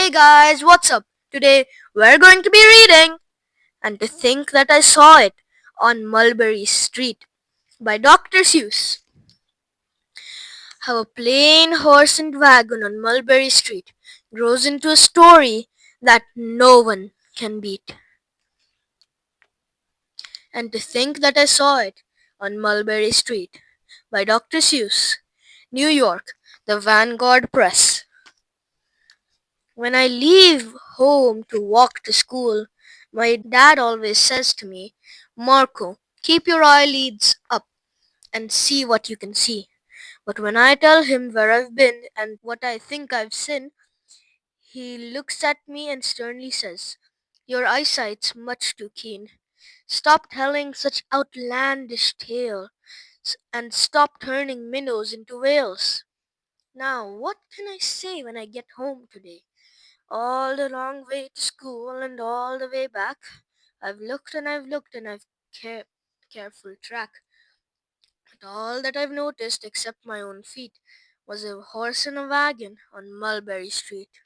Hey guys, what's up? Today we're going to be reading And to Think That I Saw It on Mulberry Street by Dr. Seuss. How a plain horse and wagon on Mulberry Street grows into a story that no one can beat. And to Think That I Saw It on Mulberry Street by Dr. Seuss, New York, the Vanguard Press. When I leave home to walk to school, my dad always says to me, Marco, keep your eyelids up and see what you can see. But when I tell him where I've been and what I think I've seen, he looks at me and sternly says, Your eyesight's much too keen. Stop telling such outlandish tales and stop turning minnows into whales. Now, what can I say when I get home today? All the long way to school and all the way back, I've looked and I've kept careful track. But all that I've noticed, except my own feet, was a horse and a wagon on Mulberry Street.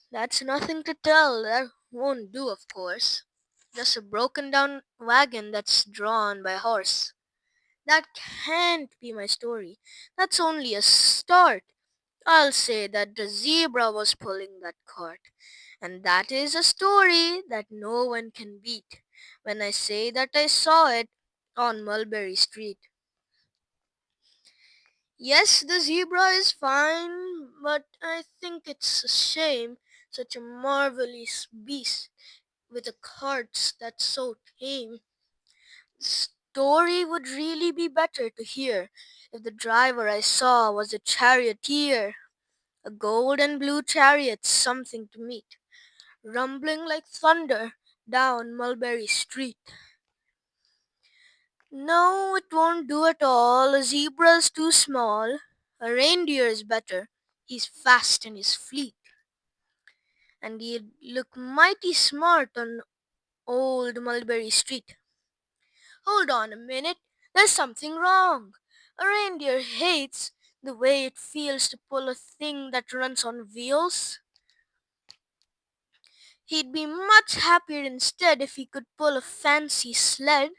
That's nothing to tell. That won't do, of course. Just a broken down wagon that's drawn by a horse. That can't be my story. That's only a start. I'll say that the zebra was pulling that cart. And that is a story that no one can beat when I say that I saw it on Mulberry Street. Yes, the zebra is fine, but I think it's a shame such a marvelous beast with a cart that's so tame. The story would really be better to hear if the driver I saw was a charioteer, a gold and blue chariot, something to meet, rumbling like thunder down Mulberry Street. No, it won't do at all. A zebra's too small. A reindeer's better. He's fast and he's fleet. And he'd look mighty smart on old Mulberry Street. Hold on a minute. There's something wrong. A reindeer hates the way it feels to pull a thing that runs on wheels. He'd be much happier instead if he could pull a fancy sled.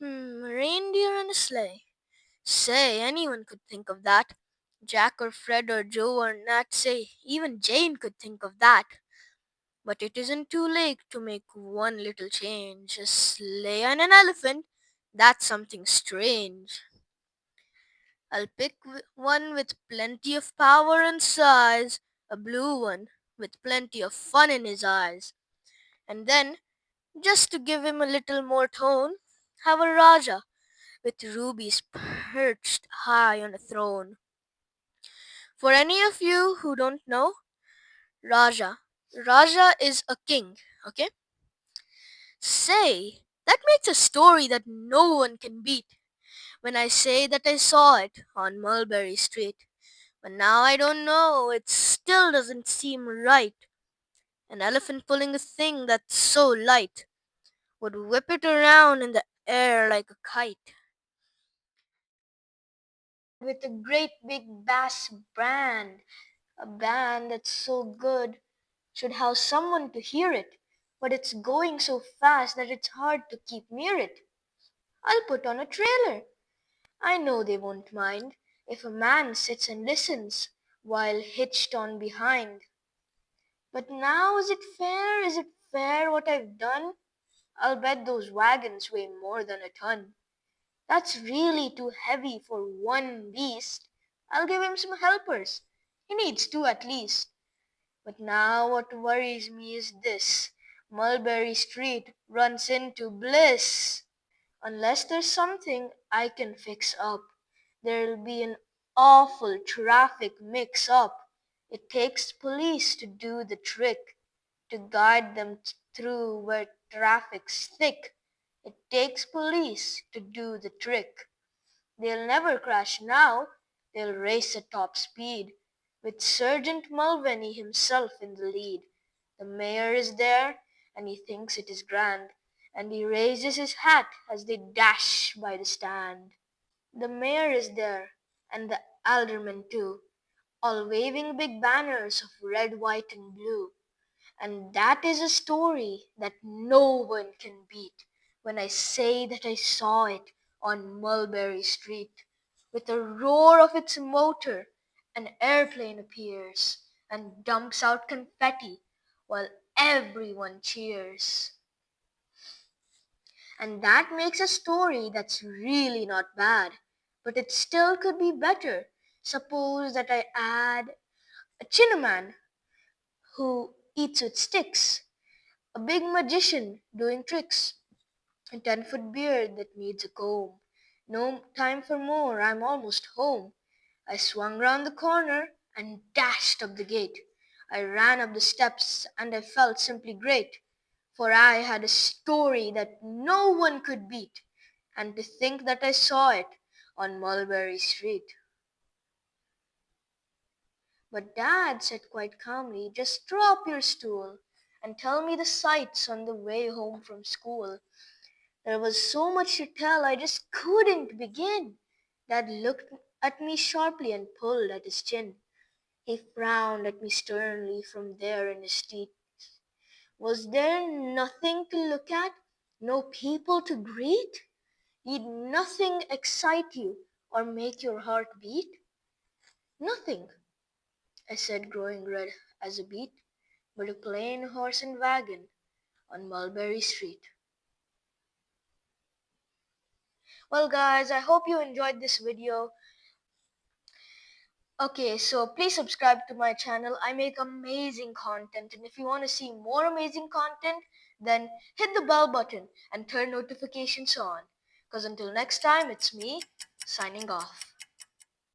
A reindeer and a sleigh. Say, anyone could think of that. Jack or Fred or Joe or Nat, say, even Jane could think of that. But it isn't too late to make one little change. A sleigh and an elephant, that's something strange. I'll pick one with plenty of power and size, a blue one with plenty of fun in his eyes. And then, just to give him a little more tone, have a Raja with rubies perched high on a throne. For any of you who don't know, Raja. Raja is a king, okay? Say, that makes a story that no one can beat when I say that I saw it on Mulberry Street. But now I don't know, it still doesn't seem right. An elephant pulling a thing that's so light would whip it around in the air like a kite. With a great big bass band, a band that's so good should have someone to hear it, but it's going so fast that it's hard to keep near it. I'll put on a trailer. I know they won't mind if a man sits and listens while hitched on behind. But now is it fair? Is it fair what I've done? I'll bet those wagons weigh more than a ton. That's really too heavy for one beast. I'll give him some helpers. He needs two at least. But now what worries me is this. Mulberry Street runs into bliss. Unless there's something I can fix up, there'll be an awful traffic mix-up. It takes police to do the trick, to guide them through where traffic's thick. It takes police to do the trick. They'll never crash now, they'll race at top speed, with Sergeant Mulvaney himself in the lead. The mayor is there, and he thinks it is grand, and he raises his hat as they dash by the stand. The mayor is there, and the aldermen too. all waving big banners of red, white, and blue. And that is a story that no one can beat when I say that I saw it on Mulberry Street. With a roar of its motor, an airplane appears and dumps out confetti while everyone cheers. And that makes a story that's really not bad, but it still could be better. Suppose that I add a Chinaman who eats with sticks, a big magician doing tricks, a 10-foot beard that needs a comb. No time for more, I'm almost home. I swung round the corner and dashed up the gate. I ran up the steps and I felt simply great, for I had a story that no one could beat, and to think that I saw it on Mulberry Street. But Dad said quite calmly, just drop your stool and tell me the sights on the way home from school. There was so much to tell, I just couldn't begin. Dad looked at me sharply and pulled at his chin. He frowned at me sternly from there in his teeth. Was there nothing to look at? No people to greet? Did nothing excite you or make your heart beat? Nothing, I said, growing red as a beet, but a plain horse and wagon on Mulberry Street. Well, guys, I hope you enjoyed this video. Okay, so please subscribe to my channel. I make amazing content, and if you want to see more amazing content, then hit the bell button and turn notifications on. Because until next time, it's me signing off.